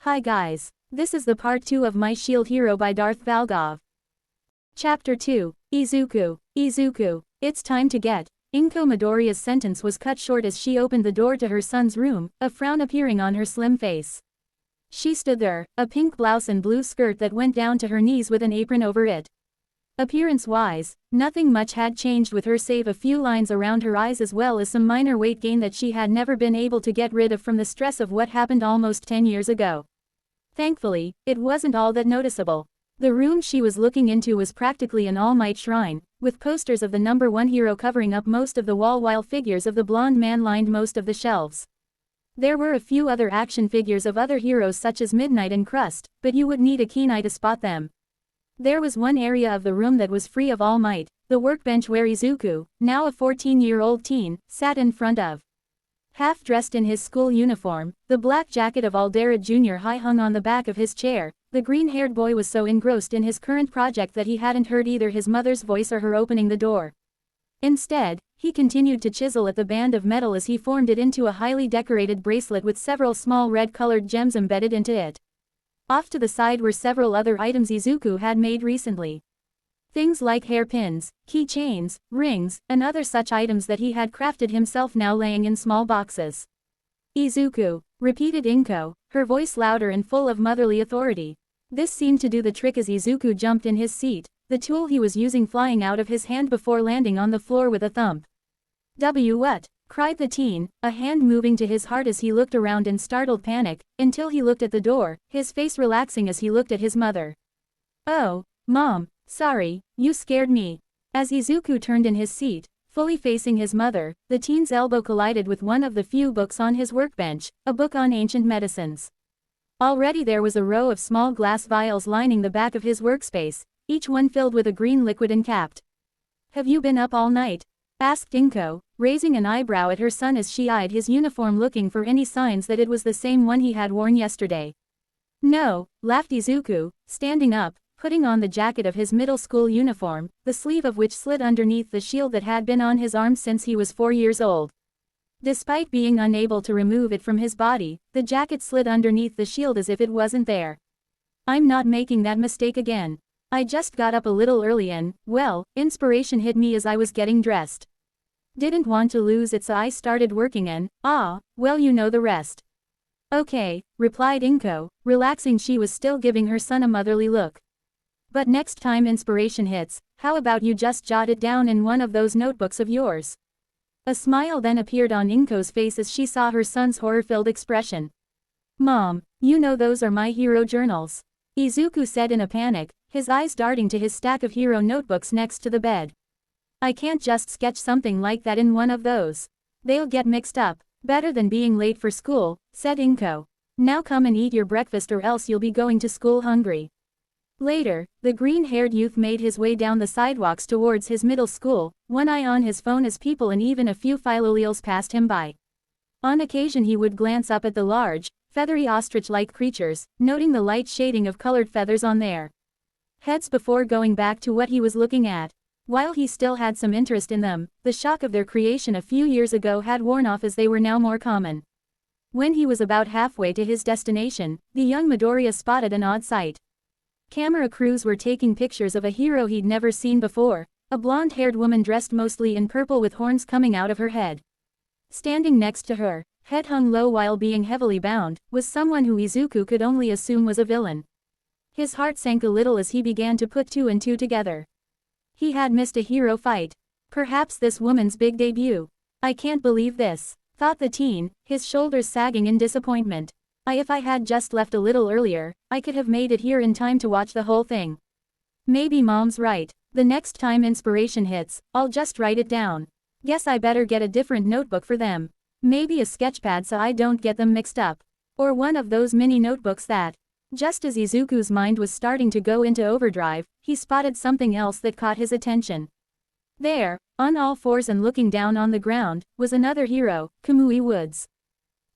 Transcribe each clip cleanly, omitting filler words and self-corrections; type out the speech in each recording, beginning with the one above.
Hi guys, this is the part 2 of My Shield Hero by DarthValgaav. Chapter 2, Izuku. Izuku, it's time to get. Inko Midoriya's sentence was cut short as she opened the door to her son's room, a frown appearing on her slim face. She stood there, a pink blouse and blue skirt that went down to her knees with an apron over it. Appearance-wise, nothing much had changed with her save a few lines around her eyes as well as some minor weight gain that she had never been able to get rid of from the stress of what happened almost 10 years ago. Thankfully, it wasn't all that noticeable. The room she was looking into was practically an all-might shrine, with posters of the number one hero covering up most of the wall while figures of the blonde man lined most of the shelves. There were a few other action figures of other heroes such as Midnight and Crust, but you would need a keen eye to spot them. There was one area of the room that was free of all might, the workbench where Izuku, now a 14-year-old teen, sat in front of. Half dressed in his school uniform, the black jacket of Aldera Jr. High hung on the back of his chair, the green-haired boy was so engrossed in his current project that he hadn't heard either his mother's voice or her opening the door. Instead, he continued to chisel at the band of metal as he formed it into a highly decorated bracelet with several small red-colored gems embedded into it. Off to the side were several other items Izuku had made recently. Things like hairpins, keychains, rings, and other such items that he had crafted himself now laying in small boxes. Izuku, repeated Inko, her voice louder and full of motherly authority. This seemed to do the trick as Izuku jumped in his seat, the tool he was using flying out of his hand before landing on the floor with a thump. What? Cried the teen, a hand moving to his heart as he looked around in startled panic, until he looked at the door, his face relaxing as he looked at his mother. Oh, Mom, sorry, you scared me. As Izuku turned in his seat, fully facing his mother, the teen's elbow collided with one of the few books on his workbench, a book on ancient medicines. Already there was a row of small glass vials lining the back of his workspace, each one filled with a green liquid and capped. Have you been up all night? Asked Inko, raising an eyebrow at her son as she eyed his uniform looking for any signs that it was the same one he had worn yesterday. No, laughed Izuku, standing up, putting on the jacket of his middle school uniform, the sleeve of which slid underneath the shield that had been on his arm since he was 4 years old. Despite being unable to remove it from his body, the jacket slid underneath the shield as if it wasn't there. I'm not making that mistake again. I just got up a little early and, well, inspiration hit me as I was getting dressed. Didn't want to lose it so I started working and, well you know the rest. Okay, replied Inko, relaxing. She was still giving her son a motherly look. But next time inspiration hits, how about you just jot it down in one of those notebooks of yours? A smile then appeared on Inko's face as she saw her son's horror-filled expression. Mom, you know those are my hero journals. Izuku said in a panic, his eyes darting to his stack of hero notebooks next to the bed. I can't just sketch something like that in one of those. They'll get mixed up. Better than being late for school, said Inko. Now come and eat your breakfast or else you'll be going to school hungry. Later, the green-haired youth made his way down the sidewalks towards his middle school, one eye on his phone as people and even a few philolales passed him by. On occasion he would glance up at the large, feathery ostrich-like creatures, noting the light shading of colored feathers on their heads before going back to what he was looking at. While he still had some interest in them, the shock of their creation a few years ago had worn off as they were now more common. When he was about halfway to his destination, the young Midoriya spotted an odd sight. Camera crews were taking pictures of a hero he'd never seen before, a blonde-haired woman dressed mostly in purple with horns coming out of her head. Standing next to her, head hung low while being heavily bound, was someone who Izuku could only assume was a villain. His heart sank a little as he began to put two and two together. He had missed a hero fight. Perhaps this woman's big debut. I can't believe this, thought the teen, his shoulders sagging in disappointment. If I had just left a little earlier, I could have made it here in time to watch the whole thing. Maybe Mom's right. The next time inspiration hits, I'll just write it down. Guess I better get a different notebook for them. Maybe a sketchpad so I don't get them mixed up. Or one of those mini notebooks that. Just as Izuku's mind was starting to go into overdrive, he spotted something else that caught his attention. There, on all fours and looking down on the ground, was another hero, Kamui Woods.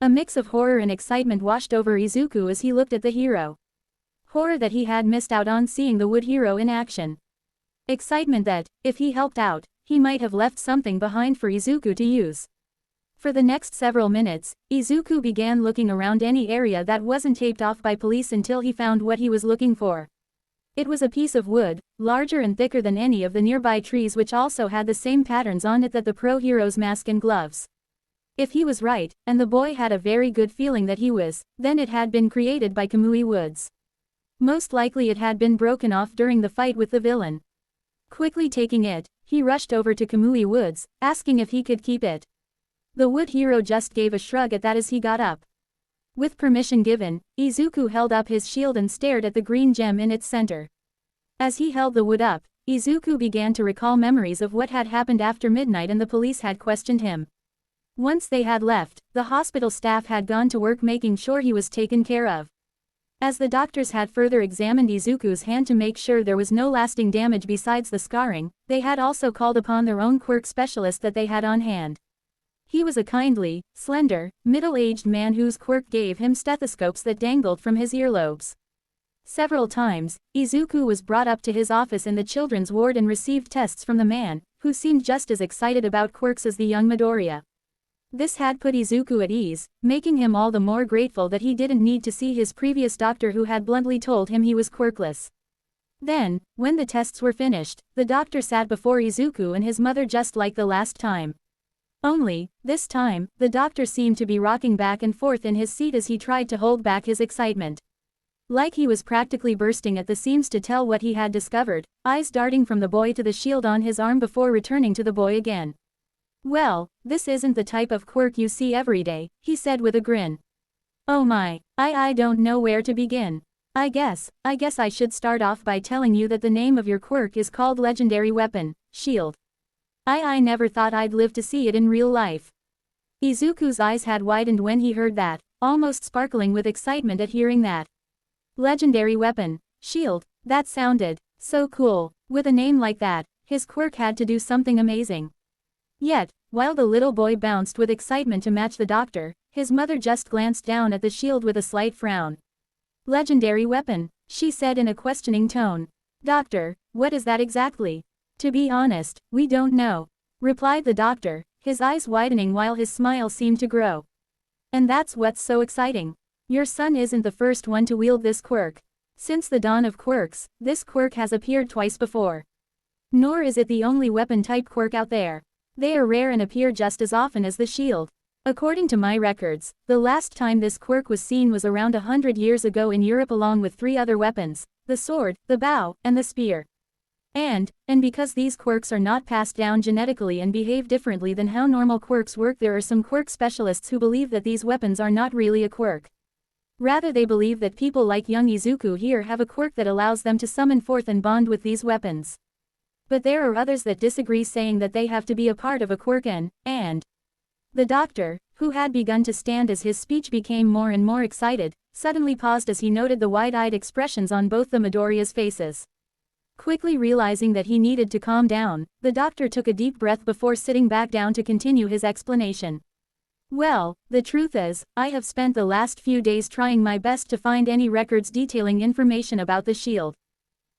A mix of horror and excitement washed over Izuku as he looked at the hero. Horror that he had missed out on seeing the wood hero in action. Excitement that, if he helped out, he might have left something behind for Izuku to use. For the next several minutes, Izuku began looking around any area that wasn't taped off by police until he found what he was looking for. It was a piece of wood, larger and thicker than any of the nearby trees, which also had the same patterns on it that the pro hero's mask and gloves. If he was right, and the boy had a very good feeling that he was, then it had been created by Kamui Woods. Most likely it had been broken off during the fight with the villain. Quickly taking it, he rushed over to Kamui Woods, asking if he could keep it. The wood hero just gave a shrug at that as he got up. With permission given, Izuku held up his shield and stared at the green gem in its center. As he held the wood up, Izuku began to recall memories of what had happened after midnight and the police had questioned him. Once they had left, the hospital staff had gone to work making sure he was taken care of. As the doctors had further examined Izuku's hand to make sure there was no lasting damage besides the scarring, they had also called upon their own quirk specialist that they had on hand. He was a kindly, slender, middle-aged man whose quirk gave him stethoscopes that dangled from his earlobes. Several times, Izuku was brought up to his office in the children's ward and received tests from the man, who seemed just as excited about quirks as the young Midoriya. This had put Izuku at ease, making him all the more grateful that he didn't need to see his previous doctor who had bluntly told him he was quirkless. Then, when the tests were finished, the doctor sat before Izuku and his mother just like the last time. Only, this time, the doctor seemed to be rocking back and forth in his seat as he tried to hold back his excitement. Like he was practically bursting at the seams to tell what he had discovered, eyes darting from the boy to the shield on his arm before returning to the boy again. "Well, this isn't the type of quirk you see every day," he said with a grin. "Oh my, I don't know where to begin. I guess I should start off by telling you that the name of your quirk is called Legendary Weapon, Shield. I never thought I'd live to see it in real life." Izuku's eyes had widened when he heard that, almost sparkling with excitement at hearing that. Legendary Weapon, Shield, that sounded so cool. With a name like that, his quirk had to do something amazing. Yet, while the little boy bounced with excitement to match the doctor, his mother just glanced down at the shield with a slight frown. "Legendary Weapon," she said in a questioning tone. "Doctor, what is that exactly?" "To be honest, we don't know," replied the doctor, his eyes widening while his smile seemed to grow. "And that's what's so exciting. Your son isn't the first one to wield this quirk. Since the dawn of quirks, this quirk has appeared twice before. Nor is it the only weapon-type quirk out there. They are rare and appear just as often as the shield. According to my records, the last time this quirk was seen was around 100 years ago in Europe along with 3 other weapons, the sword, the bow, and the spear. And because these quirks are not passed down genetically and behave differently than how normal quirks work, there are some quirk specialists who believe that these weapons are not really a quirk. Rather, they believe that people like young Izuku here have a quirk that allows them to summon forth and bond with these weapons. But there are others that disagree, saying that they have to be a part of a quirk and the doctor, who had begun to stand as his speech became more and more excited, suddenly paused as he noted the wide-eyed expressions on both the Midoriya's faces. Quickly realizing that he needed to calm down, the doctor took a deep breath before sitting back down to continue his explanation. "Well, the truth is, I have spent the last few days trying my best to find any records detailing information about the shield.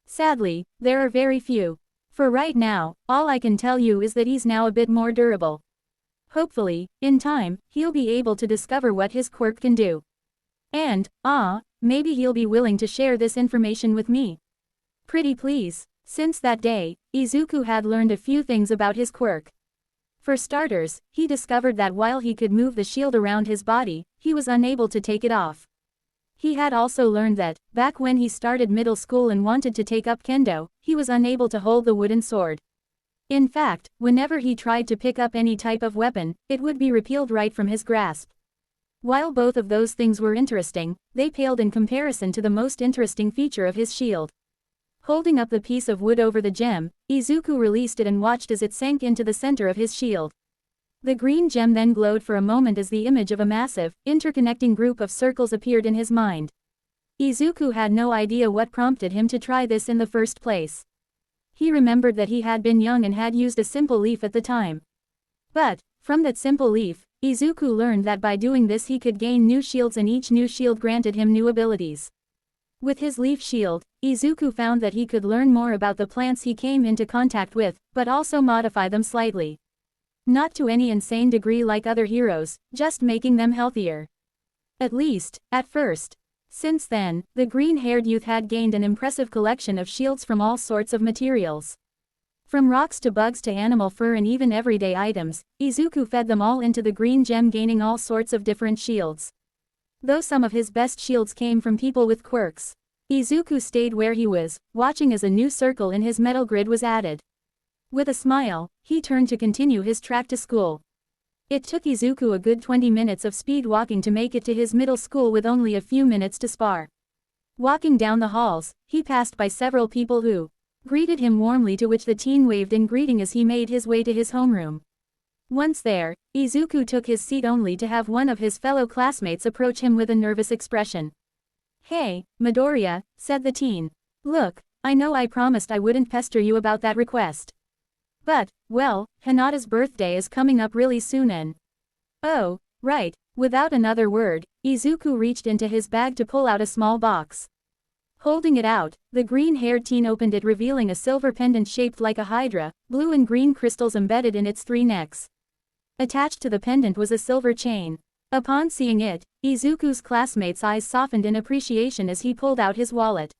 Sadly, there are very few. For right now, all I can tell you is that he's now a bit more durable. Hopefully, in time, he'll be able to discover what his quirk can do. And, maybe he'll be willing to share this information with me. Pretty please." Since that day, Izuku had learned a few things about his quirk. For starters, he discovered that while he could move the shield around his body, he was unable to take it off. He had also learned that, back when he started middle school and wanted to take up kendo, he was unable to hold the wooden sword. In fact, whenever he tried to pick up any type of weapon, it would be repelled right from his grasp. While both of those things were interesting, they paled in comparison to the most interesting feature of his shield. Holding up the piece of wood over the gem, Izuku released it and watched as it sank into the center of his shield. The green gem then glowed for a moment as the image of a massive, interconnecting group of circles appeared in his mind. Izuku had no idea what prompted him to try this in the first place. He remembered that he had been young and had used a simple leaf at the time. But, from that simple leaf, Izuku learned that by doing this he could gain new shields, and each new shield granted him new abilities. With his leaf shield, Izuku found that he could learn more about the plants he came into contact with, but also modify them slightly. Not to any insane degree like other heroes, just making them healthier. At least, at first. Since then, the green-haired youth had gained an impressive collection of shields from all sorts of materials. From rocks to bugs to animal fur and even everyday items, Izuku fed them all into the green gem, gaining all sorts of different shields. Though some of his best shields came from people with quirks. Izuku stayed where he was, watching as a new circle in his metal grid was added. With a smile, he turned to continue his track to school. It took Izuku a good 20 minutes of speed walking to make it to his middle school with only a few minutes to spare. Walking down the halls, he passed by several people who greeted him warmly, to which the teen waved in greeting as he made his way to his homeroom. Once there, Izuku took his seat only to have one of his fellow classmates approach him with a nervous expression. "Hey, Midoriya," said the teen. "Look, I know I promised I wouldn't pester you about that request. But, well, Hinata's birthday is coming up really soon and..." "Oh, right." Without another word, Izuku reached into his bag to pull out a small box. Holding it out, the green-haired teen opened it, revealing a silver pendant shaped like a hydra, blue and green crystals embedded in its 3 necks. Attached to the pendant was a silver chain. Upon seeing it, Izuku's classmate's eyes softened in appreciation as he pulled out his wallet.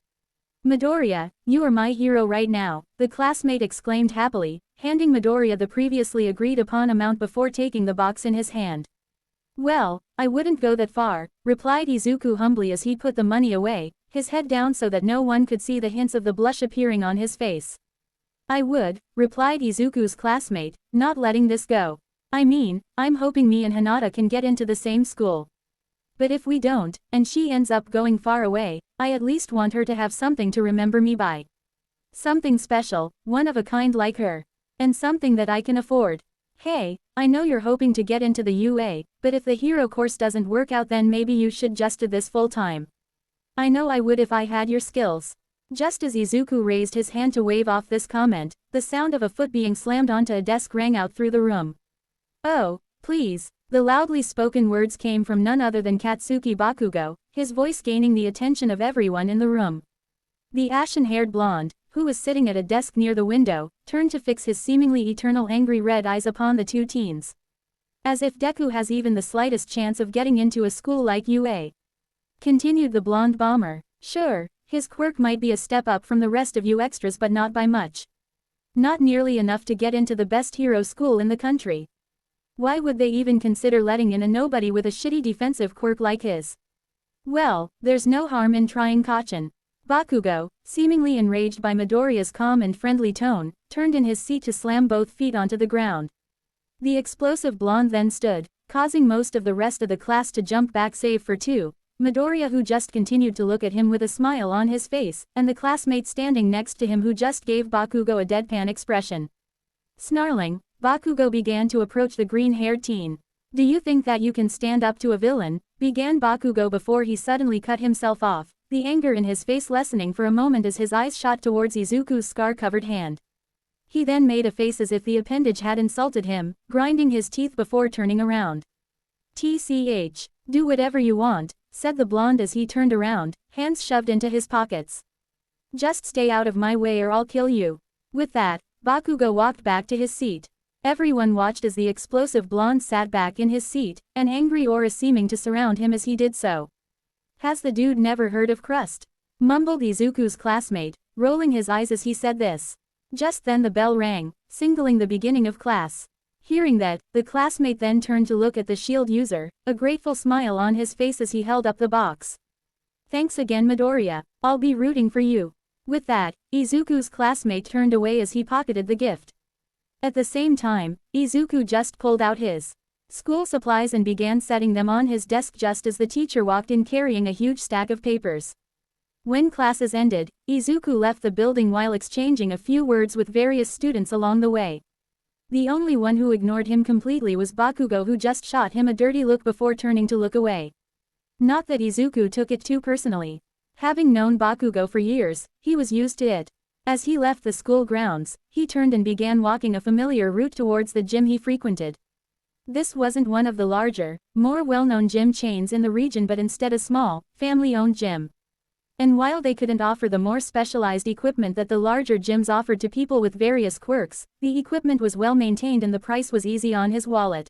"Midoriya, you are my hero right now," the classmate exclaimed happily, handing Midoriya the previously agreed upon amount before taking the box in his hand. "Well, I wouldn't go that far," replied Izuku humbly as he put the money away, his head down so that no one could see the hints of the blush appearing on his face. "I would," replied Izuku's classmate, not letting this go. "I mean, I'm hoping me and Hinata can get into the same school. But if we don't, and she ends up going far away, I at least want her to have something to remember me by. Something special, one of a kind like her. And something that I can afford. Hey, I know you're hoping to get into the UA, but if the hero course doesn't work out, then maybe you should just do this full time. I know I would if I had your skills." Just as Izuku raised his hand to wave off this comment, the sound of a foot being slammed onto a desk rang out through the room. "Oh, please." The loudly spoken words came from none other than Katsuki Bakugo, his voice gaining the attention of everyone in the room. The ashen-haired blonde, who was sitting at a desk near the window, turned to fix his seemingly eternal angry red eyes upon the two teens. "As if Deku has even the slightest chance of getting into a school like UA," continued the blonde bomber. "Sure, his quirk might be a step up from the rest of you extras, but not by much. Not nearly enough to get into the best hero school in the country. Why would they even consider letting in a nobody with a shitty defensive quirk like his? Well, there's no harm in trying caution." Bakugo, seemingly enraged by Midoriya's calm and friendly tone, turned in his seat to slam both feet onto the ground. The explosive blonde then stood, causing most of the rest of the class to jump back save for two, Midoriya, who just continued to look at him with a smile on his face, and the classmate standing next to him who just gave Bakugo a deadpan expression. Snarling, Bakugo began to approach the green-haired teen. "Do you think that you can stand up to a villain?" began Bakugo before he suddenly cut himself off, the anger in his face lessening for a moment as his eyes shot towards Izuku's scar-covered hand. He then made a face as if the appendage had insulted him, grinding his teeth before turning around. "TCH, do whatever you want," said the blonde as he turned around, hands shoved into his pockets. "Just stay out of my way or I'll kill you." With that, Bakugo walked back to his seat. Everyone watched as the explosive blonde sat back in his seat, an angry aura seeming to surround him as he did so. "Has the dude never heard of crust?" mumbled Izuku's classmate, rolling his eyes as he said this. Just then the bell rang, signaling the beginning of class. Hearing that, the classmate then turned to look at the shield user, a grateful smile on his face as he held up the box. "Thanks again, Midoriya, I'll be rooting for you." With that, Izuku's classmate turned away as he pocketed the gift. At the same time, Izuku just pulled out his school supplies and began setting them on his desk just as the teacher walked in carrying a huge stack of papers. When classes ended, Izuku left the building while exchanging a few words with various students along the way. The only one who ignored him completely was Bakugo, who just shot him a dirty look before turning to look away. Not that Izuku took it too personally. Having known Bakugo for years, he was used to it. As he left the school grounds, he turned and began walking a familiar route towards the gym he frequented. This wasn't one of the larger, more well-known gym chains in the region, but instead a small, family-owned gym. And while they couldn't offer the more specialized equipment that the larger gyms offered to people with various quirks, the equipment was well maintained and the price was easy on his wallet.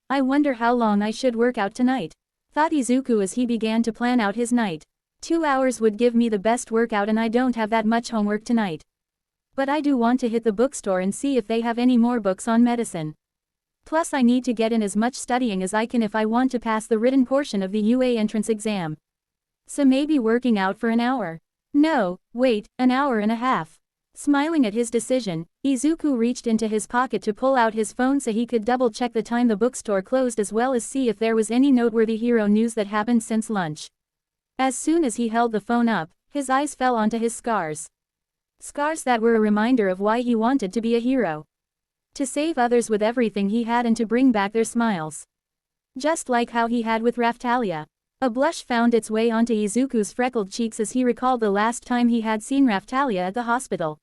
I wonder how long I should work out tonight, thought Izuku as he began to plan out his night. 2 hours would give me the best workout and I don't have that much homework tonight. But I do want to hit the bookstore and see if they have any more books on medicine. Plus I need to get in as much studying as I can if I want to pass the written portion of the UA entrance exam. So maybe working out for an hour. No, wait, an hour and a half. Smiling at his decision, Izuku reached into his pocket to pull out his phone so he could double-check the time the bookstore closed as well as see if there was any noteworthy hero news that happened since lunch. As soon as he held the phone up, his eyes fell onto his scars. Scars that were a reminder of why he wanted to be a hero. To save others with everything he had and to bring back their smiles. Just like how he had with Raphtalia. A blush found its way onto Izuku's freckled cheeks as he recalled the last time he had seen Raphtalia at the hospital.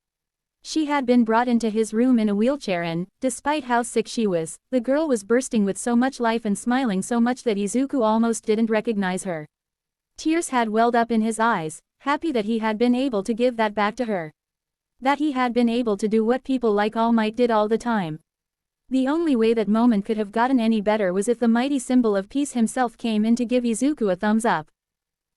She had been brought into his room in a wheelchair and, despite how sick she was, the girl was bursting with so much life and smiling so much that Izuku almost didn't recognize her. Tears had welled up in his eyes, happy that he had been able to give that back to her. That he had been able to do what people like All Might did all the time. The only way that moment could have gotten any better was if the mighty symbol of peace himself came in to give Izuku a thumbs up.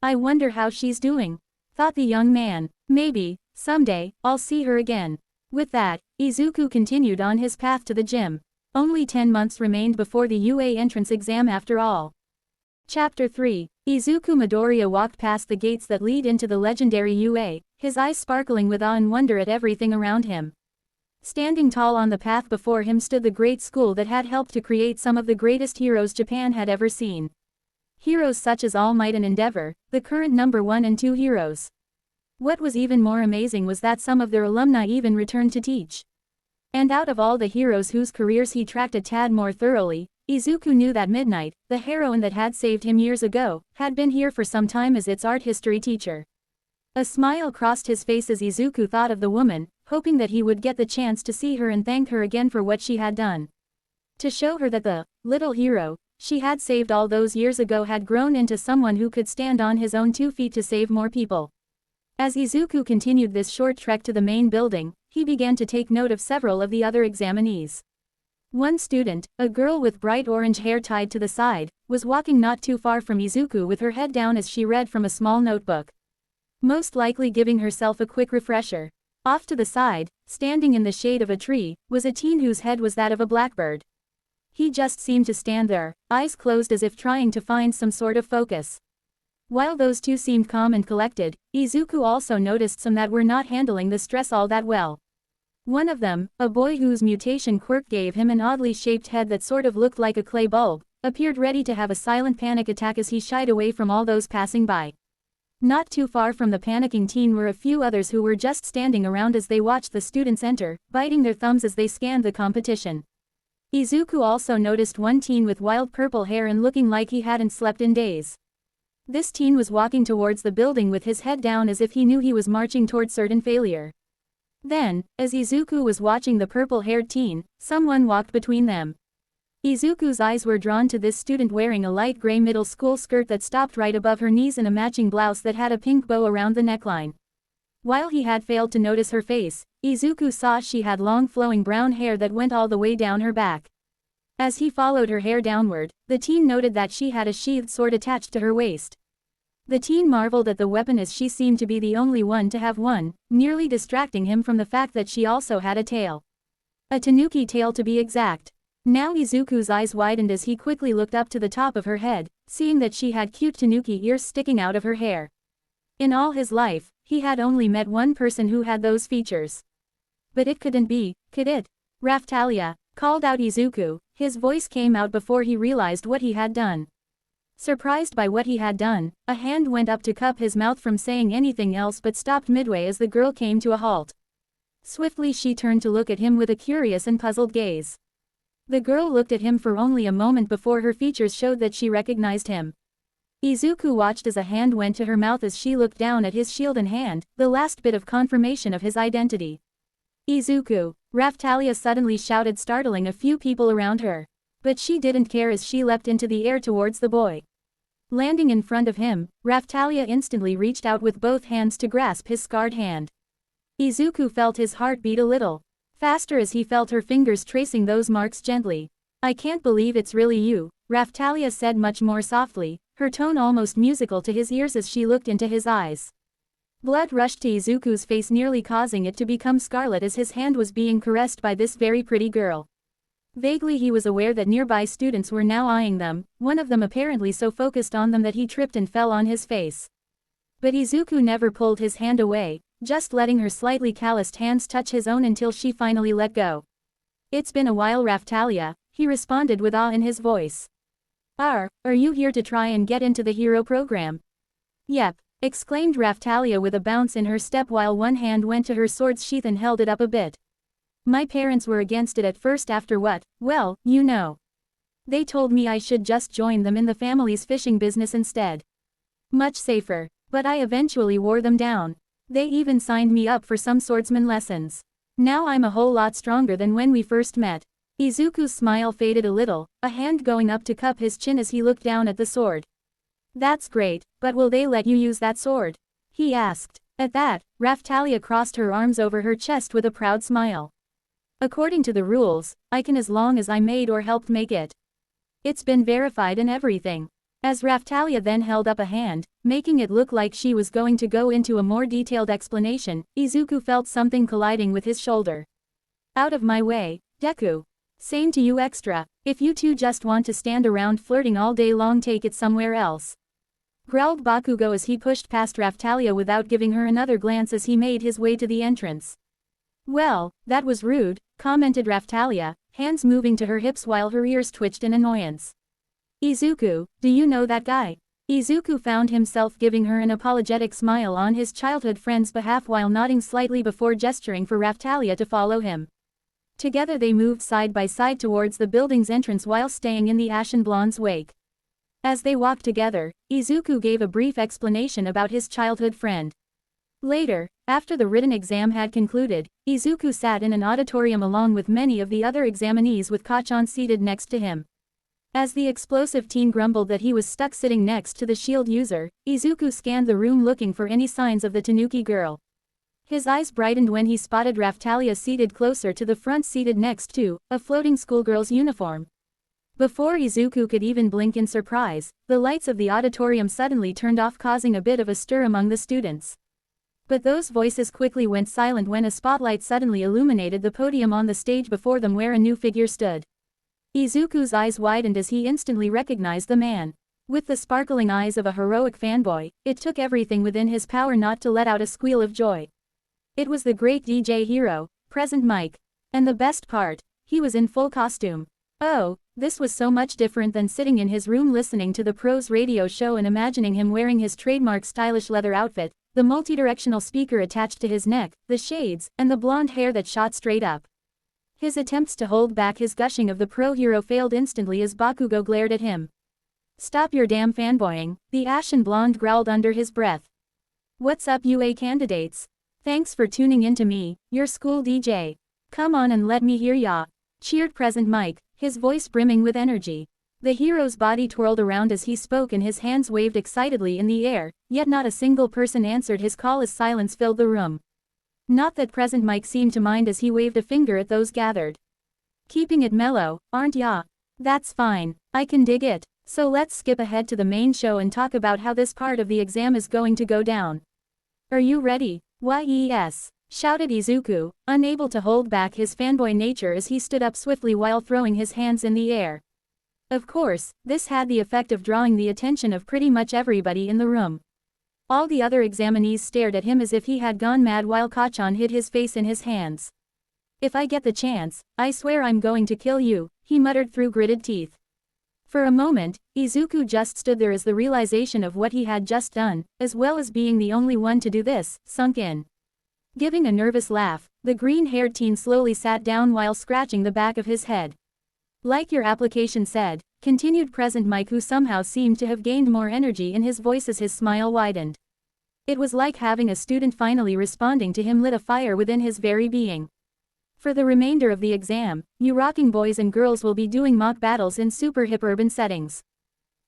I wonder how she's doing, thought the young man. Maybe, someday, I'll see her again. With that, Izuku continued on his path to the gym. Only 10 months remained before the UA entrance exam after all. Chapter 3. Izuku Midoriya walked past the gates that lead into the legendary UA, his eyes sparkling with awe and wonder at everything around him. Standing tall on the path before him stood the great school that had helped to create some of the greatest heroes Japan had ever seen. Heroes such as All Might and Endeavor, the current number 1 and 2 heroes. What was even more amazing was that some of their alumni even returned to teach. And out of all the heroes whose careers he tracked a tad more thoroughly, Izuku knew that Midnight, the heroine that had saved him years ago, had been here for some time as its art history teacher. A smile crossed his face as Izuku thought of the woman, hoping that he would get the chance to see her and thank her again for what she had done. To show her that the little hero she had saved all those years ago had grown into someone who could stand on his own 2 feet to save more people. As Izuku continued this short trek to the main building, he began to take note of several of the other examinees. One student, a girl with bright orange hair tied to the side, was walking not too far from Izuku with her head down as she read from a small notebook. Most likely giving herself a quick refresher. Off to the side, standing in the shade of a tree, was a teen whose head was that of a blackbird. He just seemed to stand there, eyes closed as if trying to find some sort of focus. While those two seemed calm and collected, Izuku also noticed some that were not handling the stress all that well. One of them, a boy whose mutation quirk gave him an oddly shaped head that sort of looked like a clay bulb, appeared ready to have a silent panic attack as he shied away from all those passing by. Not too far from the panicking teen were a few others who were just standing around as they watched the students enter, biting their thumbs as they scanned the competition. Izuku also noticed one teen with wild purple hair and looking like he hadn't slept in days. This teen was walking towards the building with his head down as if he knew he was marching toward certain failure. Then, as Izuku was watching the purple-haired teen, someone walked between them. Izuku's eyes were drawn to this student wearing a light gray middle school skirt that stopped right above her knees and a matching blouse that had a pink bow around the neckline. While he had failed to notice her face, Izuku saw she had long flowing brown hair that went all the way down her back. As he followed her hair downward, the teen noted that she had a sheathed sword attached to her waist. The teen marveled at the weapon as she seemed to be the only one to have one, nearly distracting him from the fact that she also had a tail. A tanuki tail to be exact. Now Izuku's eyes widened as he quickly looked up to the top of her head, seeing that she had cute tanuki ears sticking out of her hair. In all his life, he had only met one person who had those features. But it couldn't be, could it? Raphtalia, called out Izuku, his voice came out before he realized what he had done. Surprised by what he had done, a hand went up to cup his mouth from saying anything else but stopped midway as the girl came to a halt. Swiftly she turned to look at him with a curious and puzzled gaze. The girl looked at him for only a moment before her features showed that she recognized him. Izuku watched as a hand went to her mouth as she looked down at his shield in hand, the last bit of confirmation of his identity. Izuku, Raphtalia suddenly shouted, startling a few people around her. But she didn't care as she leapt into the air towards the boy. Landing in front of him, Raphtalia instantly reached out with both hands to grasp his scarred hand. Izuku felt his heart beat a little faster as he felt her fingers tracing those marks gently. "I can't believe it's really you," Raphtalia said much more softly, her tone almost musical to his ears as she looked into his eyes. Blood rushed to Izuku's face, nearly causing it to become scarlet as his hand was being caressed by this very pretty girl. Vaguely he was aware that nearby students were now eyeing them, one of them apparently so focused on them that he tripped and fell on his face. But Izuku never pulled his hand away, just letting her slightly calloused hands touch his own until she finally let go. "It's been a while, Raphtalia," he responded with awe in his voice. Are you here to try and get into the hero program?" "Yep," exclaimed Raphtalia with a bounce in her step while one hand went to her sword's sheath and held it up a bit. "My parents were against it at first after what, well, you know. They told me I should just join them in the family's fishing business instead. Much safer. But I eventually wore them down. They even signed me up for some swordsman lessons. Now I'm a whole lot stronger than when we first met." Izuku's smile faded a little, a hand going up to cup his chin as he looked down at the sword. "That's great, but will they let you use that sword?" he asked. At that, Raphtalia crossed her arms over her chest with a proud smile. "According to the rules, I can as long as I made or helped make it. It's been verified and everything." As Raphtalia then held up a hand, making it look like she was going to go into a more detailed explanation, Izuku felt something colliding with his shoulder. "Out of my way, Deku. Same to you extra. If you two just want to stand around flirting all day long, take it somewhere else," growled Bakugo as he pushed past Raphtalia without giving her another glance as he made his way to the entrance. "Well, that was rude," commented Raphtalia, hands moving to her hips while her ears twitched in annoyance. "Izuku, do you know that guy?" Izuku found himself giving her an apologetic smile on his childhood friend's behalf while nodding slightly before gesturing for Raphtalia to follow him. Together they moved side by side towards the building's entrance while staying in the Ashen Blonde's wake. As they walked together, Izuku gave a brief explanation about his childhood friend. Later, after the written exam had concluded, Izuku sat in an auditorium along with many of the other examinees with Kacchan seated next to him. As the explosive teen grumbled that he was stuck sitting next to the shield user, Izuku scanned the room looking for any signs of the Tanuki girl. His eyes brightened when he spotted Raphtalia seated closer to the front, seated next to a floating schoolgirl's uniform. Before Izuku could even blink in surprise, the lights of the auditorium suddenly turned off, causing a bit of a stir among the students. But those voices quickly went silent when a spotlight suddenly illuminated the podium on the stage before them where a new figure stood. Izuku's eyes widened as he instantly recognized the man. With the sparkling eyes of a heroic fanboy, it took everything within his power not to let out a squeal of joy. It was the great DJ hero, Present Mike. And the best part, he was in full costume. Oh, this was so much different than sitting in his room listening to the pros radio show and imagining him wearing his trademark stylish leather outfit, the multidirectional speaker attached to his neck, the shades, and the blonde hair that shot straight up. His attempts to hold back his gushing of the pro hero failed instantly as Bakugo glared at him. "Stop your damn fanboying," the Ashen Blonde growled under his breath. "What's up, UA candidates? Thanks for tuning in to me, your school DJ. Come on and let me hear ya," cheered Present Mike, his voice brimming with energy. The hero's body twirled around as he spoke and his hands waved excitedly in the air, yet not a single person answered his call as silence filled the room. Not that Present Mike seemed to mind as he waved a finger at those gathered. "Keeping it mellow, aren't ya? That's fine, I can dig it. So let's skip ahead to the main show and talk about how this part of the exam is going to go down. Are you ready?" "Yes," shouted Izuku, unable to hold back his fanboy nature as he stood up swiftly while throwing his hands in the air. Of course, this had the effect of drawing the attention of pretty much everybody in the room. All the other examinees stared at him as if he had gone mad while Kacchan hid his face in his hands. "If I get the chance, I swear I'm going to kill you," he muttered through gritted teeth. For a moment, Izuku just stood there as the realization of what he had just done, as well as being the only one to do this, sunk in. Giving a nervous laugh, the green-haired teen slowly sat down while scratching the back of his head. "Like your application said," continued Present Mike, who somehow seemed to have gained more energy in his voice as his smile widened. It was like having a student finally responding to him lit a fire within his very being. "For the remainder of the exam, you rocking boys and girls will be doing mock battles in super hip urban settings.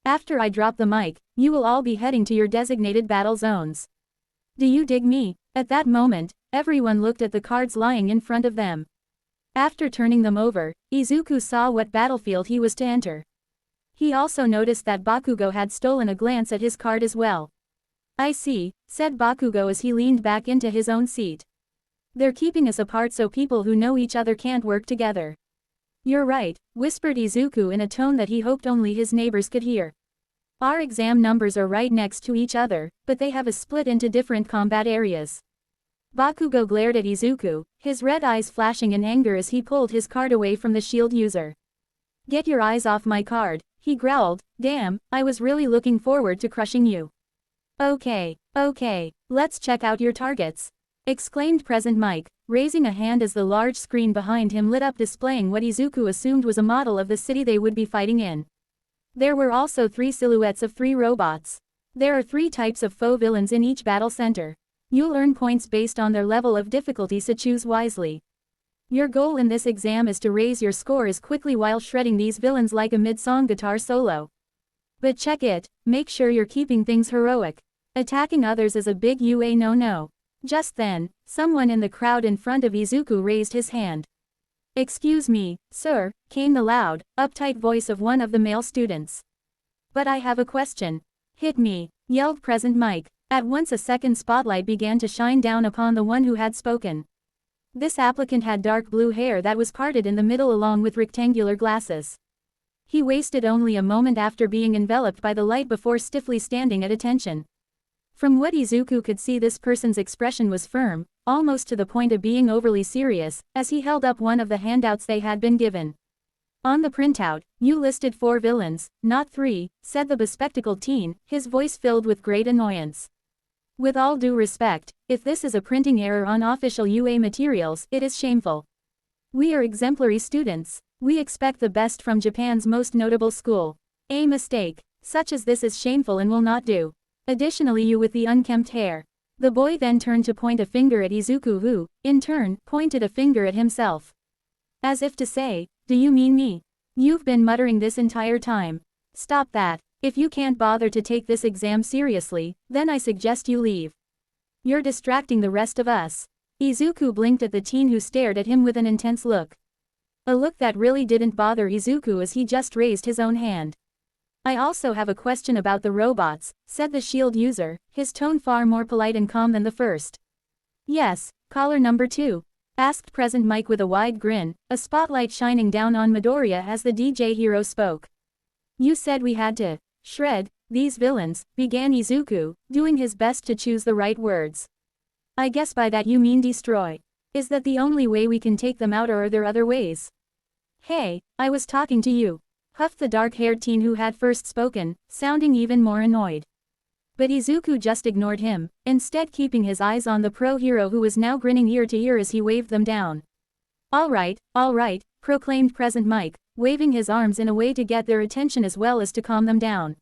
After I drop the mic, you will all be heading to your designated battle zones. Do you dig me? At that moment, everyone looked at the cards lying in front of them. After turning them over, Izuku saw what battlefield he was to enter. He also noticed that Bakugo had stolen a glance at his card as well. I see, said Bakugo as he leaned back into his own seat. They're keeping us apart so people who know each other can't work together. You're right, whispered Izuku in a tone that he hoped only his neighbors could hear. Our exam numbers are right next to each other, but they have us split into different combat areas. Bakugo glared at Izuku, his red eyes flashing in anger as he pulled his card away from the shield user. Get your eyes off my card, he growled. Damn, I was really looking forward to crushing you. Okay, let's check out your targets, exclaimed Present Mike, raising a hand as the large screen behind him lit up displaying what Izuku assumed was a model of the city they would be fighting in. There were also 3 silhouettes of 3 robots. There are 3 types of foe villains in each battle center. You'll earn points based on their level of difficulty, so choose wisely. Your goal in this exam is to raise your score as quickly while shredding these villains like a mid-song guitar solo. But check it, make sure you're keeping things heroic. Attacking others is a big no-no. Just then, someone in the crowd in front of Izuku raised his hand. Excuse me, sir, came the loud, uptight voice of one of the male students. But I have a question. Hit me, yelled Present Mike. At once a second spotlight began to shine down upon the one who had spoken. This applicant had dark blue hair that was parted in the middle along with rectangular glasses. He wasted only a moment after being enveloped by the light before stiffly standing at attention. From what Izuku could see, this person's expression was firm, almost to the point of being overly serious, as he held up one of the handouts they had been given. On the printout, you listed 4 villains, not 3, said the bespectacled teen, his voice filled with great annoyance. With all due respect, if this is a printing error on official UA materials, it is shameful. We are exemplary students. We expect the best from Japan's most notable school. A mistake, such as this is shameful and will not do. Additionally, you with the unkempt hair. The boy then turned to point a finger at Izuku who, in turn, pointed a finger at himself. As if to say, do you mean me? You've been muttering this entire time. Stop that. If you can't bother to take this exam seriously, then I suggest you leave. You're distracting the rest of us. Izuku blinked at the teen who stared at him with an intense look. A look that really didn't bother Izuku as he just raised his own hand. I also have a question about the robots, said the shield user, his tone far more polite and calm than the first. Yes, caller number 2. Asked Present Mike with a wide grin, a spotlight shining down on Midoriya as the DJ hero spoke. You said we had to shred these villains, began Izuku, doing his best to choose the right words. I guess by that you mean destroy. Is that the only way we can take them out, or are there other ways? Hey, I was talking to you, huffed the dark-haired teen who had first spoken, sounding even more annoyed. But Izuku just ignored him, instead keeping his eyes on the pro hero who was now grinning ear to ear as he waved them down. All right, proclaimed Present Mike, waving his arms in a way to get their attention as well as to calm them down.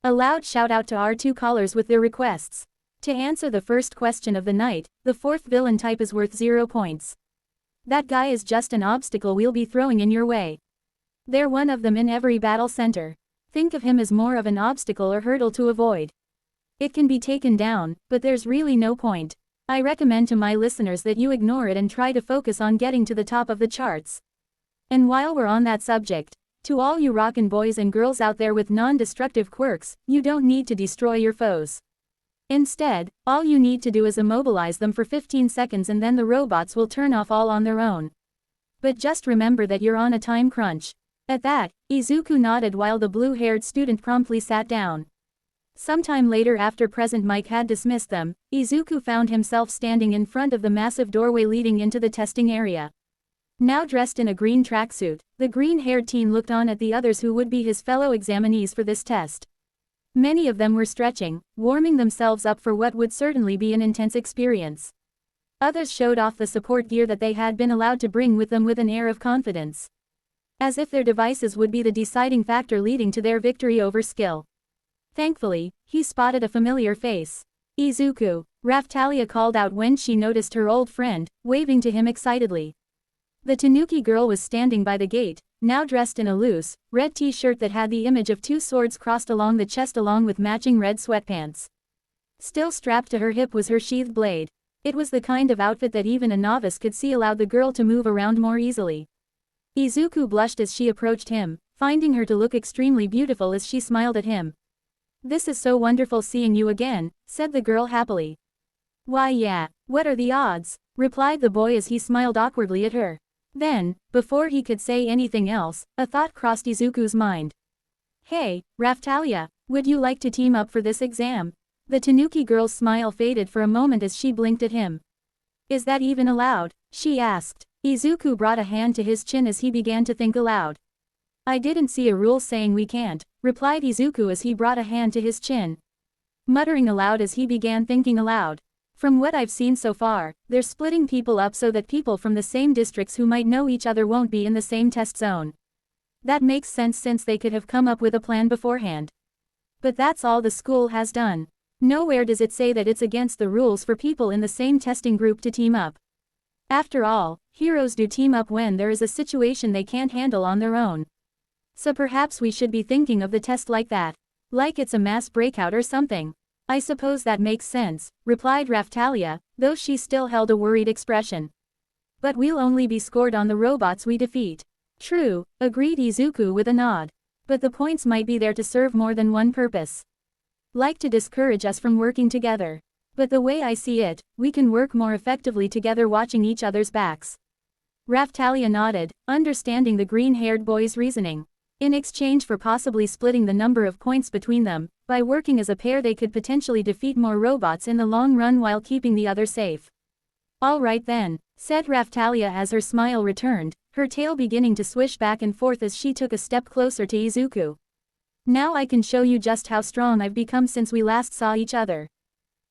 A loud shout out to our 2 callers with their requests. To answer the first question of the night, the 4th villain type is worth 0 points. That guy is just an obstacle we'll be throwing in your way. They're one of them in every battle center. Think of him as more of an obstacle or hurdle to avoid. It can be taken down, but there's really no point. I recommend to my listeners that you ignore it and try to focus on getting to the top of the charts. And while we're on that subject, to all you rockin' boys and girls out there with non-destructive quirks, you don't need to destroy your foes. Instead, all you need to do is immobilize them for 15 seconds and then the robots will turn off all on their own. But just remember that you're on a time crunch. At that, Izuku nodded while the blue-haired student promptly sat down. Sometime later, after Present Mike had dismissed them, Izuku found himself standing in front of the massive doorway leading into the testing area. Now dressed in a green tracksuit, the green-haired teen looked on at the others who would be his fellow examinees for this test. Many of them were stretching, warming themselves up for what would certainly be an intense experience. Others showed off the support gear that they had been allowed to bring with them with an air of confidence. As if their devices would be the deciding factor leading to their victory over skill. Thankfully, he spotted a familiar face. Izuku, Raphtalia called out when she noticed her old friend, waving to him excitedly. The Tanuki girl was standing by the gate, now dressed in a loose, red t-shirt that had the image of two swords crossed along the chest along with matching red sweatpants. Still strapped to her hip was her sheathed blade. It was the kind of outfit that even a novice could see allowed the girl to move around more easily. Izuku blushed as she approached him, finding her to look extremely beautiful as she smiled at him. "This is so wonderful seeing you again," said the girl happily. "Why yeah, what are the odds?" replied the boy as he smiled awkwardly at her. Then, before he could say anything else, a thought crossed Izuku's mind. "Hey, Raphtalia, would you like to team up for this exam?" The Tanuki girl's smile faded for a moment as she blinked at him. "Is that even allowed?" she asked. Izuku brought a hand to his chin as he began to think aloud. "I didn't see a rule saying we can't," replied Izuku as he brought a hand to his chin. Muttering aloud as he began thinking aloud. "From what I've seen so far, they're splitting people up so that people from the same districts who might know each other won't be in the same test zone. That makes sense since they could have come up with a plan beforehand. But that's all the school has done. Nowhere does it say that it's against the rules for people in the same testing group to team up. After all, heroes do team up when there is a situation they can't handle on their own. So perhaps we should be thinking of the test like that. Like it's a mass breakout or something." "I suppose that makes sense," replied Raphtalia, though she still held a worried expression. "But we'll only be scored on the robots we defeat." "True," agreed Izuku with a nod. "But the points might be there to serve more than one purpose. Like to discourage us from working together. But the way I see it, we can work more effectively together watching each other's backs." Raphtalia nodded, understanding the green-haired boy's reasoning. In exchange for possibly splitting the number of points between them, by working as a pair they could potentially defeat more robots in the long run while keeping the other safe. "All right then," said Raphtalia as her smile returned, her tail beginning to swish back and forth as she took a step closer to Izuku. "Now I can show you just how strong I've become since we last saw each other."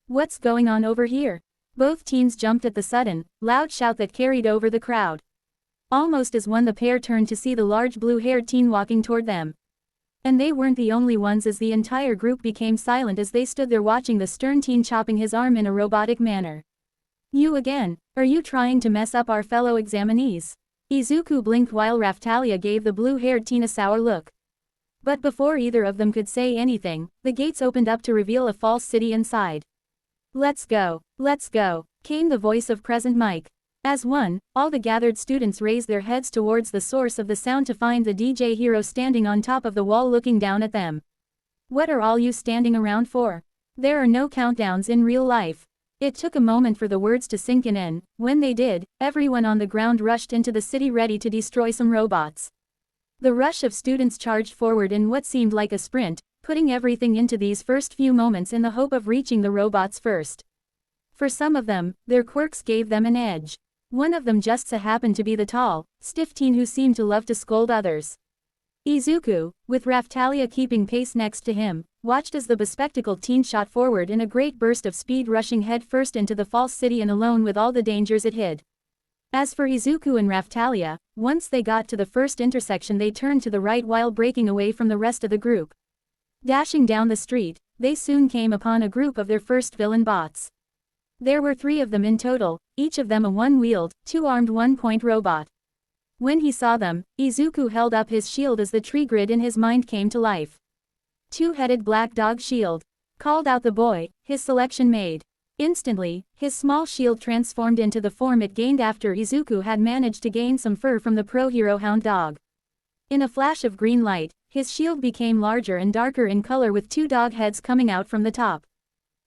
"What's going on over here?" Both teens jumped at the sudden, loud shout that carried over the crowd. Almost as one the pair turned to see the large blue-haired teen walking toward them. And they weren't the only ones as the entire group became silent as they stood there watching the stern teen chopping his arm in a robotic manner. "You again, are you trying to mess up our fellow examinees?" Izuku blinked while Raphtalia gave the blue-haired teen a sour look. But before either of them could say anything, the gates opened up to reveal a false city inside. Let's go, came the voice of Present Mike. As one, all the gathered students raised their heads towards the source of the sound to find the DJ hero standing on top of the wall looking down at them. "What are all you standing around for? There are no countdowns in real life." It took a moment for the words to sink in. When they did, everyone on the ground rushed into the city ready to destroy some robots. The rush of students charged forward in what seemed like a sprint, putting everything into these first few moments in the hope of reaching the robots first. For some of them, their quirks gave them an edge. One of them just so happened to be the tall, stiff teen who seemed to love to scold others. Izuku, with Raphtalia keeping pace next to him, watched as the bespectacled teen shot forward in a great burst of speed, rushing headfirst into the false city and alone with all the dangers it hid. As for Izuku and Raphtalia, once they got to the first intersection they turned to the right while breaking away from the rest of the group. Dashing down the street, they soon came upon a group of their first villain bots. There were 3 of them in total, each of them a one-wheeled, two-armed one-point robot. When he saw them, Izuku held up his shield as the tree grid in his mind came to life. "Two-headed black dog shield," called out the boy, his selection made. Instantly, his small shield transformed into the form it gained after Izuku had managed to gain some fur from the pro-hero hound dog. In a flash of green light, his shield became larger and darker in color with 2 dog heads coming out from the top.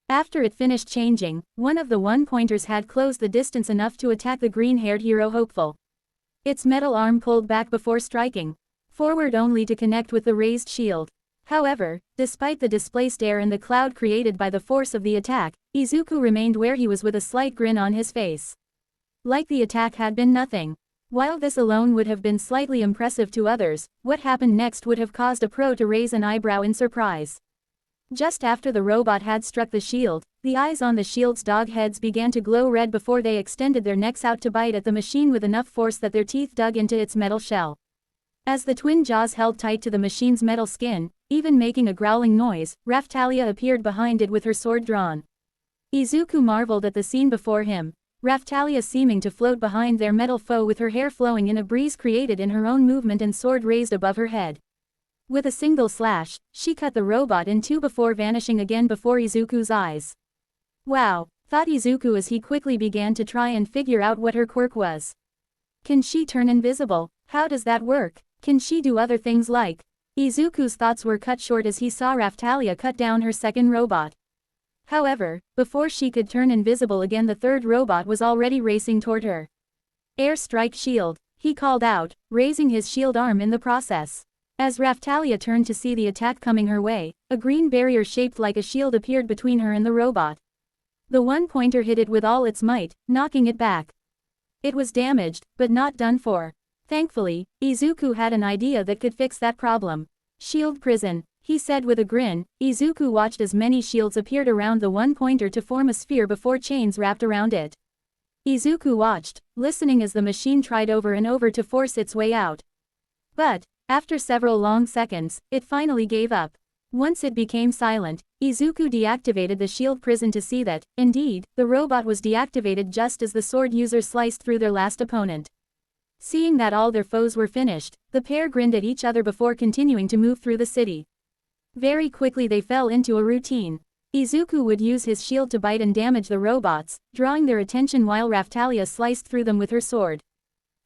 After it finished changing, one of the one-pointers had closed the distance enough to attack the green-haired hero hopeful. Its metal arm pulled back before striking forward only to connect with the raised shield. However, despite the displaced air and the cloud created by the force of the attack, Izuku remained where he was with a slight grin on his face. Like the attack had been nothing. While this alone would have been slightly impressive to others, what happened next would have caused a pro to raise an eyebrow in surprise. Just after the robot had struck the shield, the eyes on the shield's dog heads began to glow red before they extended their necks out to bite at the machine with enough force that their teeth dug into its metal shell. As the twin jaws held tight to the machine's metal skin, even making a growling noise, Raphtalia appeared behind it with her sword drawn. Izuku marveled at the scene before him. Raftalia seeming to float behind their metal foe with her hair flowing in a breeze created in her own movement and sword raised above her head. With a single slash, she cut the robot in two before vanishing again before Izuku's eyes. Wow, thought Izuku as he quickly began to try and figure out what her quirk was. Can she turn invisible? How does that work? Can she do other things like? Izuku's thoughts were cut short as he saw Raftalia cut down her second robot. However, before she could turn invisible again, the third robot was already racing toward her. Air strike shield, he called out, raising his shield arm in the process. As Raftalia turned to see the attack coming her way, a green barrier shaped like a shield appeared between her and the robot. The one-pointer hit it with all its might, knocking it back. It was damaged, but not done for. Thankfully, Izuku had an idea that could fix that problem. Shield prison, he said with a grin. Izuku watched as many shields appeared around the one-pointer to form a sphere before chains wrapped around it. Izuku watched, listening as the machine tried over and over to force its way out. But, after several long seconds, it finally gave up. Once it became silent, Izuku deactivated the shield prison to see that, indeed, the robot was deactivated just as the sword user sliced through their last opponent. Seeing that all their foes were finished, the pair grinned at each other before continuing to move through the city. Very quickly they fell into a routine. Izuku would use his shield to bite and damage the robots, drawing their attention while Raftalia sliced through them with her sword.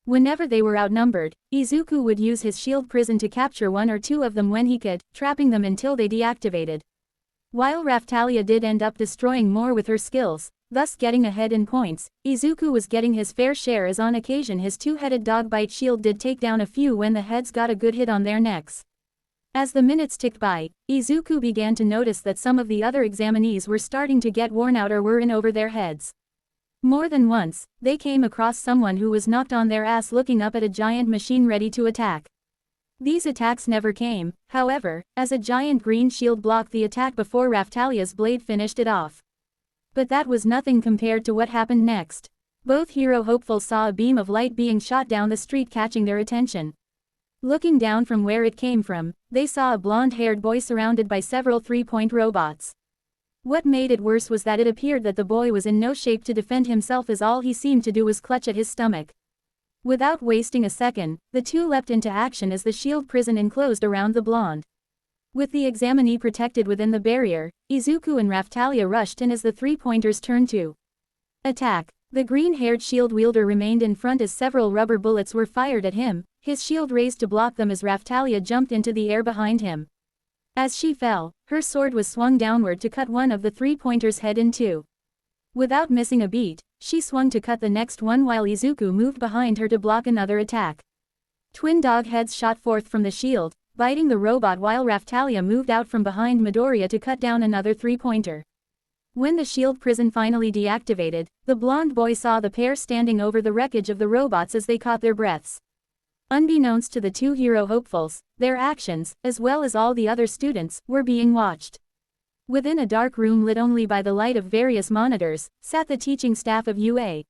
Whenever they were outnumbered, Izuku would use his shield prison to capture one or two of them when he could, trapping them until they deactivated. While Raftalia did end up destroying more with her skills, thus getting ahead in points, Izuku was getting his fair share as on occasion his two-headed dog bite shield did take down a few when the heads got a good hit on their necks. As the minutes ticked by, Izuku began to notice that some of the other examinees were starting to get worn out or were in over their heads. More than once, they came across someone who was knocked on their ass looking up at a giant machine ready to attack. These attacks never came, however, as a giant green shield blocked the attack before Raftalia's blade finished it off. But that was nothing compared to what happened next. Both hero hopefuls saw a beam of light being shot down the street catching their attention. Looking down from where it came from, they saw a blonde-haired boy surrounded by several three-point robots. What made it worse was that it appeared that the boy was in no shape to defend himself as all he seemed to do was clutch at his stomach. Without wasting a second, the two leapt into action as the shield prison enclosed around the blonde. With the examinee protected within the barrier, Izuku and Raftalia rushed in as the three-pointers turned to attack. The green-haired shield wielder remained in front as several rubber bullets were fired at him, his shield raised to block them as Raftalia jumped into the air behind him. As she fell, her sword was swung downward to cut one of the three-pointers' head in two. Without missing a beat, she swung to cut the next one while Izuku moved behind her to block another attack. Twin dog heads shot forth from the shield, biting the robot while Raftalia moved out from behind Midoriya to cut down another three-pointer. When the shield prison finally deactivated, the blonde boy saw the pair standing over the wreckage of the robots as they caught their breaths. Unbeknownst to the two hero hopefuls, their actions, as well as all the other students, were being watched. Within a dark room lit only by the light of various monitors, sat the teaching staff of UA.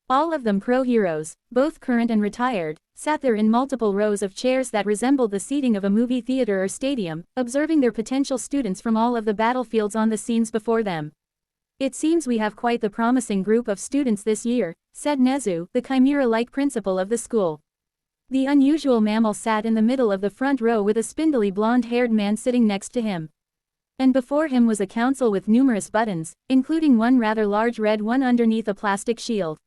All of them pro-heroes, both current and retired, sat there in multiple rows of chairs that resembled the seating of a movie theater or stadium, observing their potential students from all of the battlefields on the scenes before them. "It seems we have quite the promising group of students this year," said Nezu, the chimera-like principal of the school. The unusual mammal sat in the middle of the front row with a spindly blonde-haired man sitting next to him. And before him was a council with numerous buttons, including one rather large red one underneath a plastic shield.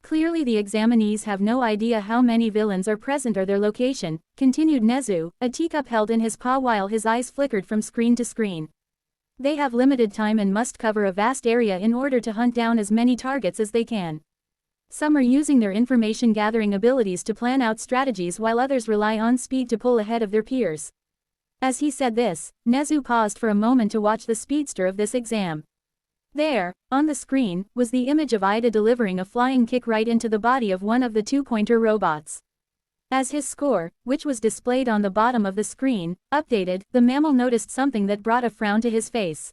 "Clearly the examinees have no idea how many villains are present or their location," continued Nezu, a teacup held in his paw while his eyes flickered from screen to screen. "They have limited time and must cover a vast area in order to hunt down as many targets as they can. Some are using their information-gathering abilities to plan out strategies while others rely on speed to pull ahead of their peers." As he said this, Nezu paused for a moment to watch the speedster of this exam. There, on the screen, was the image of Ida delivering a flying kick right into the body of one of the two-pointer robots. As his score, which was displayed on the bottom of the screen, updated, the mammal noticed something that brought a frown to his face.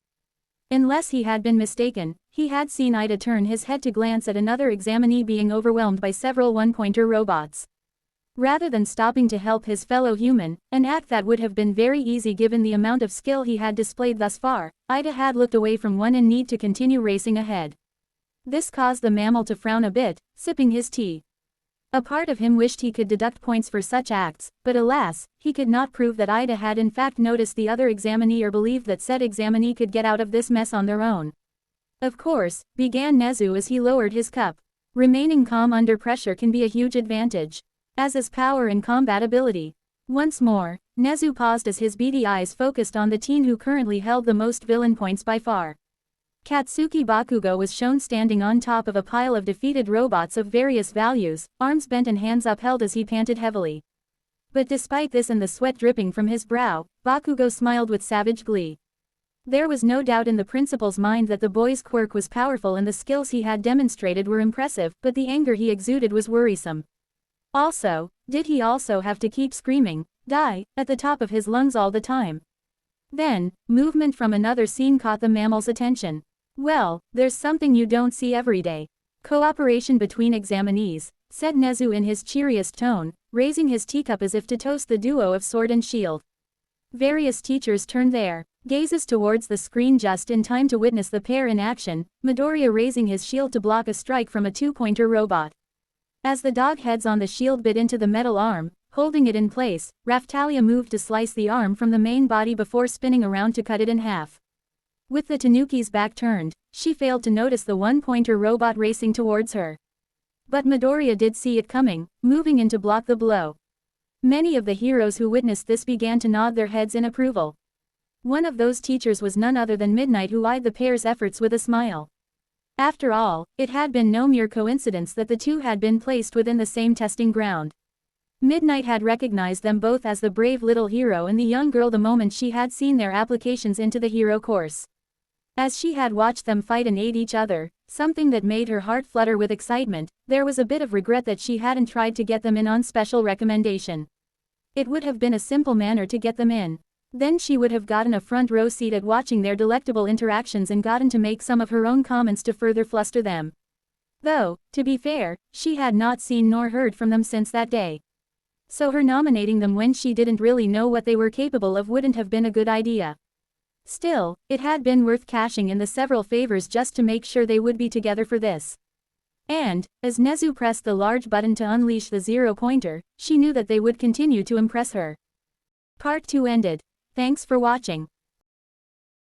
Unless he had been mistaken, he had seen Ida turn his head to glance at another examinee being overwhelmed by several one-pointer robots. Rather than stopping to help his fellow human, an act that would have been very easy given the amount of skill he had displayed thus far, Ida had looked away from one in need to continue racing ahead. This caused the mammal to frown a bit, sipping his tea. A part of him wished he could deduct points for such acts, but alas, he could not prove that Ida had in fact noticed the other examinee or believed that said examinee could get out of this mess on their own. Of course, began Nezu as he lowered his cup. Remaining calm under pressure can be a huge advantage, as is power and combat ability. Once more, Nezu paused as his beady eyes focused on the teen who currently held the most villain points by far. Katsuki Bakugo was shown standing on top of a pile of defeated robots of various values, arms bent and hands upheld as he panted heavily. But despite this and the sweat dripping from his brow, Bakugo smiled with savage glee. There was no doubt in the principal's mind that the boy's quirk was powerful and the skills he had demonstrated were impressive, but the anger he exuded was worrisome. Also, did he also have to keep screaming, "Die," at the top of his lungs all the time? Then, movement from another scene caught the mammal's attention. "Well, there's something you don't see every day. Cooperation between examinees," said Nezu in his cheeriest tone, raising his teacup as if to toast the duo of sword and shield. Various teachers turned their gazes towards the screen just in time to witness the pair in action, Midoriya raising his shield to block a strike from a two-pointer robot. As the dog heads on the shield bit into the metal arm, holding it in place, Raphtalia moved to slice the arm from the main body before spinning around to cut it in half. With the Tanuki's back turned, she failed to notice the one-pointer robot racing towards her. But Midoriya did see it coming, moving in to block the blow. Many of the heroes who witnessed this began to nod their heads in approval. One of those teachers was none other than Midnight, who eyed the pair's efforts with a smile. After all, it had been no mere coincidence that the two had been placed within the same testing ground. Midnight had recognized them both as the brave little hero and the young girl the moment she had seen their applications into the hero course. As she had watched them fight and aid each other, something that made her heart flutter with excitement, there was a bit of regret that she hadn't tried to get them in on special recommendation. It would have been a simple manner to get them in. Then she would have gotten a front row seat at watching their delectable interactions and gotten to make some of her own comments to further fluster them. Though, to be fair, she had not seen nor heard from them since that day. So her nominating them when she didn't really know what they were capable of wouldn't have been a good idea. Still, it had been worth cashing in the several favors just to make sure they would be together for this. And, as Nezu pressed the large button to unleash the zero-pointer, she knew that they would continue to impress her. Part 2 ended. Thanks for watching.